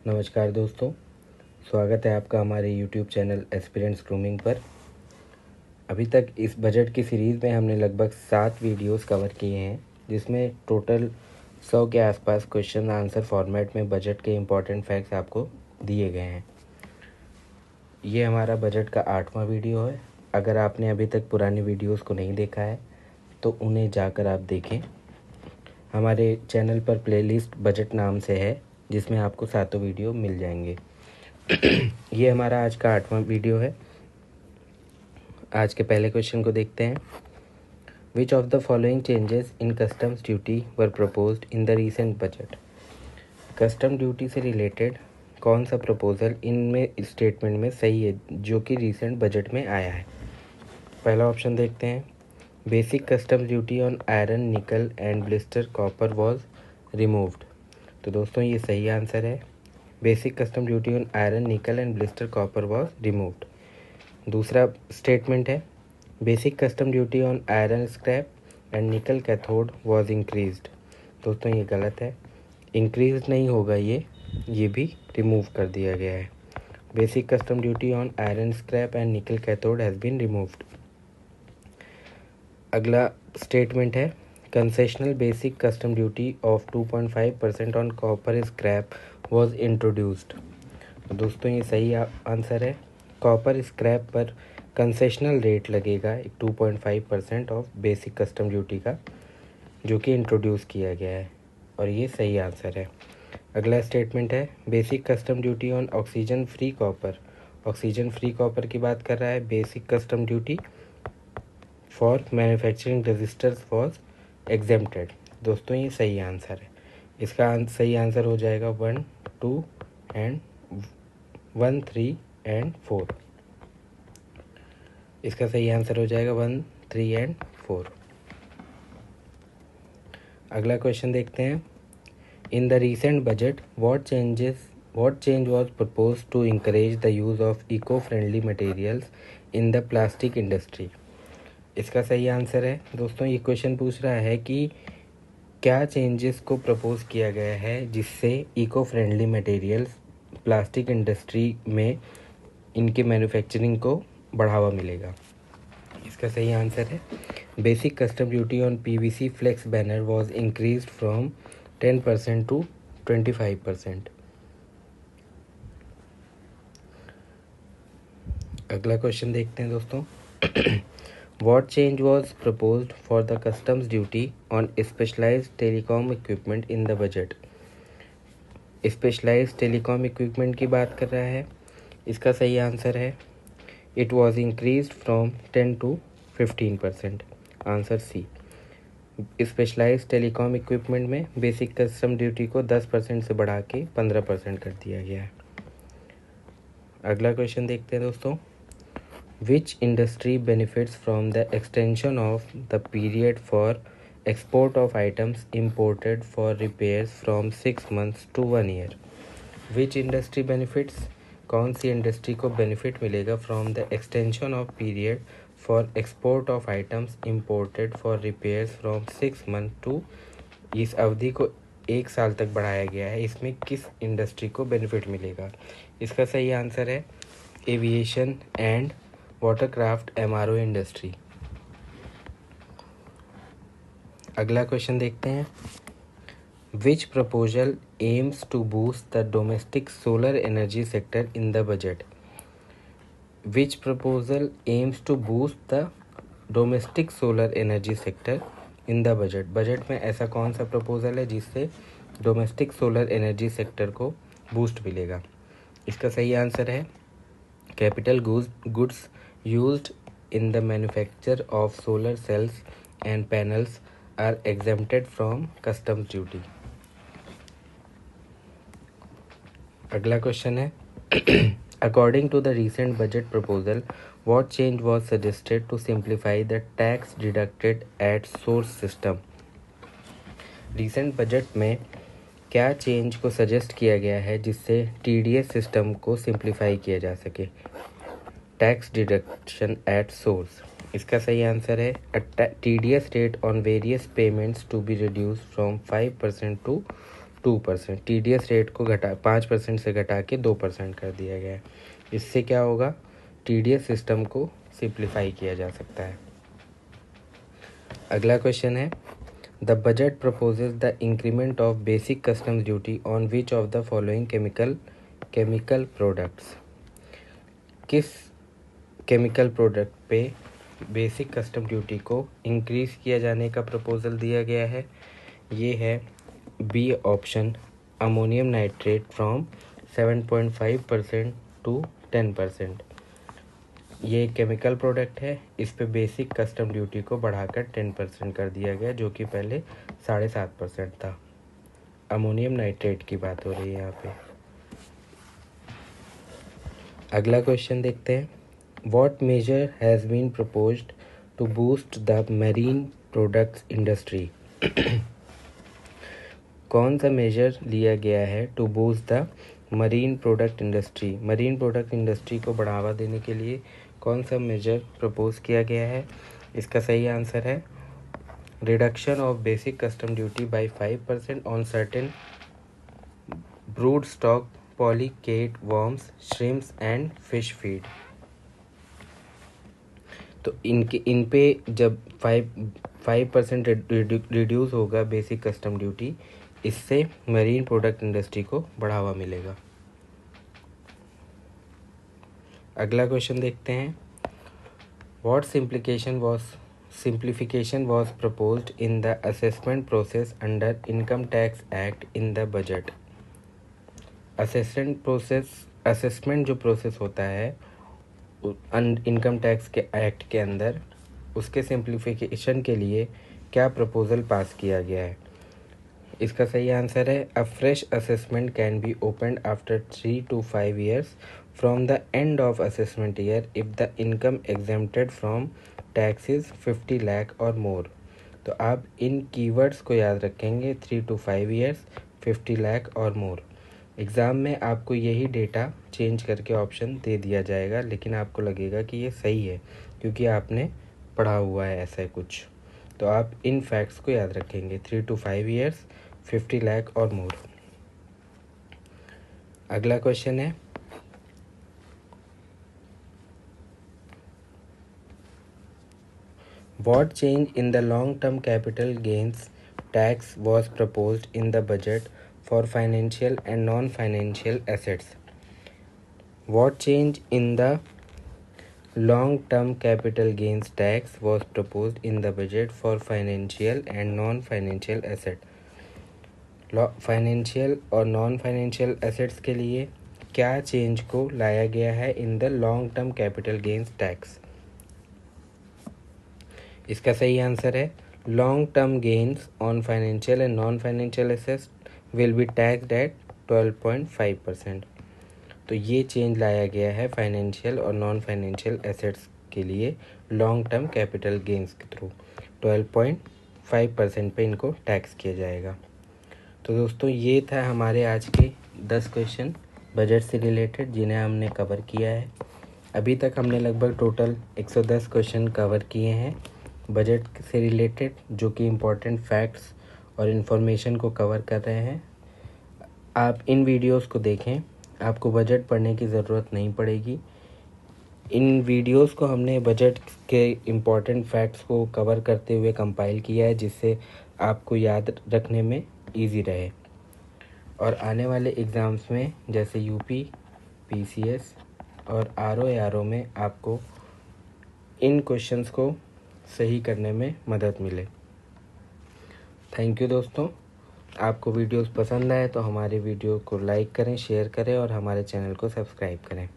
नमस्कार दोस्तों, स्वागत है आपका हमारे YouTube चैनल एस्पिरेंट्स ग्रूमिंग पर। अभी तक इस बजट की सीरीज़ में हमने लगभग 7 वीडियोस कवर किए हैं, जिसमें टोटल 100 के आसपास क्वेश्चन आंसर फॉर्मेट में बजट के इम्पॉर्टेंट फैक्ट्स आपको दिए गए हैं। ये हमारा बजट का 8वां वीडियो है। अगर आपने अभी तक पुरानी वीडियोस को नहीं देखा है तो उन्हें जाकर आप देखें। हमारे चैनल पर प्लेलिस्ट बजट नाम से है, जिसमें आपको 7 वीडियो मिल जाएंगे। ये हमारा आज का 8वां वीडियो है। आज के पहले क्वेश्चन को देखते हैं। विच of the following changes in customs duty were proposed in the recent budget. Custom duty से रिलेटेड कौन सा प्रपोजल इनमें स्टेटमेंट में सही है जो कि रीसेंट बजट में आया है। पहला ऑप्शन देखते हैं। Basic custom duty on iron, निकल and blister copper was removed. तो दोस्तों ये सही आंसर है। Basic custom duty on iron, निकल and blister copper was removed. दूसरा स्टेटमेंट है basic custom duty on iron scrap and nickel cathode was increased. दोस्तों ये गलत है, इंक्रीज नहीं होगा, ये भी रिमूव कर दिया गया है। Basic custom duty on iron scrap and nickel cathode has been removed. अगला स्टेटमेंट है concessional basic custom duty of 2.5% on copper scrap was introduced. दोस्तों ये सही आंसर है। कॉपर स्क्रैप पर कंसेशनल रेट लगेगा 2.5% ऑफ बेसिक कस्टम ड्यूटी का, जो कि इंट्रोड्यूस किया गया है, और ये सही आंसर है। अगला स्टेटमेंट है basic custom duty on oxygen free copper. Oxygen free copper की बात कर रहा है। Basic custom duty for manufacturing registers was exempted. दोस्तों ये सही आंसर है। इसका सही आंसर हो जाएगा 1, 2 एंड 1, 3 एंड 4। इसका सही आंसर हो जाएगा 1, 3 एंड 4। अगला क्वेश्चन देखते हैं। In the recent budget what change was proposed to encourage the use of eco-friendly materials in the plastic industry। इसका सही आंसर है। दोस्तों ये क्वेश्चन पूछ रहा है कि क्या चेंजेस को प्रपोज किया गया है जिससे eco friendly materials plastic industry में इनके मैन्युफैक्चरिंग को बढ़ावा मिलेगा। इसका सही आंसर है basic custom duty on PVC flex banner was increased from 10% to 25%। अगला क्वेश्चन देखते हैं दोस्तों। What change was proposed for the customs duty on specialized telecom equipment in the budget। Specialised telecom equipment की बात कर रहा है। इसका सही आंसर है it was increased from 10 to 15%। Answer C. Specialised telecom equipment में बेसिक कस्टम ड्यूटी को 10% से बढ़ा के 15% कर दिया गया है। अगला क्वेश्चन देखते हैं दोस्तों। Which industry benefits from the extension of the period for export of items imported for repairs from 6 months to 1 year। Which industry benefits, कौन सी इंडस्ट्री को बेनिफिट मिलेगा from the extension of period for export of items imported for repairs from 6 months to, इस अवधि को 1 साल तक बढ़ाया गया है। इसमें किस इंडस्ट्री को बेनिफिट मिलेगा। इसका सही आंसर है aviation and watercraft MRO industry. अगला क्वेश्चन देखते हैं। Which proposal aims to boost the domestic solar energy sector in the budget. Which proposal aims to boost the domestic solar energy sector in the budget. Budget में ऐसा कौन सा proposal है जिससे domestic solar energy sector को boost मिलेगा। इसका सही आंसर है capital goods used in the manufacture of solar cells and panels are exempted from customs duty. अगला क्वेश्चन है according to the recent budget proposal what change was suggested to simplify the tax deducted at source system। Recent budget में क्या change को suggest किया गया है जिससे TDS system को सिंप्लीफाई किया जा सके। Tax deduction at source. इसका सही आंसर है TDS rate on various payments to be reduce from 5% to 2%। TDS rate को 5% से घटा के 2% कर दिया गया है। इससे क्या होगा, TDS सिस्टम को सिंप्लीफाई किया जा सकता है। अगला क्वेश्चन है, the budget proposes the increment of basic customs duty on which of the following chemical products. किस केमिकल प्रोडक्ट पे बेसिक कस्टम ड्यूटी को इंक्रीज़ किया जाने का प्रपोजल दिया गया है? ये है B option, ammonium nitrate from 7.5% to 10%। ये केमिकल प्रोडक्ट है, इस पे बेसिक कस्टम ड्यूटी को बढ़ाकर 10% कर दिया गया, जो कि पहले 7.5% था। अमोनियम नाइट्रेट की बात हो रही है यहाँ पे। अगला क्वेश्चन देखते हैं, what measure has been proposed to boost the marine products industry. कौन सा मेजर लिया गया है to boost the marine product industry. Marine product industry को बढ़ावा देने के लिए कौन सा मेजर प्रपोज किया गया है? इसका सही आंसर है reduction of basic custom duty by 5% on certain brood stock polychaete worms shrimps and fish feed. तो इन पे जब 5% रिड्यूस होगा बेसिक कस्टम ड्यूटी, इससे मरीन प्रोडक्ट इंडस्ट्री को बढ़ावा मिलेगा। अगला क्वेश्चन देखते हैं, what simplification was proposed in the assessment process under income tax act in the budget. Assessment जो प्रोसेस होता है इनकम टैक्स के एक्ट के अंदर, उसके सिंप्लीफिकेशन के लिए क्या प्रपोजल पास किया गया है? इसका सही आंसर है अ fresh assessment can be opened after 3 to 5 years from the end of assessment year if the income exempted from tax is 50 lakh और मोर। तो आप इन कीवर्ड्स को याद रखेंगे, 3 to 5 years, 50 लाख और मोर। एग्ज़ाम में आपको यही डेटा चेंज करके ऑप्शन दे दिया जाएगा, लेकिन आपको लगेगा कि ये सही है क्योंकि आपने पढ़ा हुआ है ऐसा कुछ। तो आप इन फैक्ट्स को याद रखेंगे, 3 to 5 years, 50 लाख और मोर। अगला क्वेश्चन है, what change in the long term capital gains tax was proposed in the budget for financial and non financial assets. What change in the long term capital gains tax was proposed in the budget for financial and non-financial asset। Financial और non financial assets के लिए क्या change को लाया गया है in the long term capital gains tax? इसका सही आंसर है long term gains on financial and non financial assets will be taxed eight 12.5%। तो ये चेंज लाया गया है फाइनेंशियल और नॉन फाइनेंशियल एसेट्स के लिए लॉन्ग टर्म कैपिटल गेंस के थ्रू 12.5% पे इनको टैक्स किया जाएगा। तो दोस्तों ये था हमारे आज के 10 क्वेश्चन बजट से रिलेटेड जिन्हें हमने कवर किया है। अभी तक हमने लगभग टोटल 110 क्वेश्चन कवर किए हैं बजट से रिलेटेड, जो कि इम्पोर्टेंट फैक्ट्स और इन्फॉर्मेशन को कवर कर रहे हैं। आप इन वीडियोस को देखें, आपको बजट पढ़ने की ज़रूरत नहीं पड़ेगी। इन वीडियोस को हमने बजट के इम्पॉर्टेंट फैक्ट्स को कवर करते हुए कंपाइल किया है, जिससे आपको याद रखने में इजी रहे। और आने वाले एग्ज़ाम्स में जैसे यूपी, पीसीएस और आरओ में आपको इन क्वेश्चंस को सही करने में मदद मिले। थैंक यू दोस्तों। आपको वीडियोस पसंद आए तो हमारे वीडियो को लाइक करें, शेयर करें और हमारे चैनल को सब्सक्राइब करें।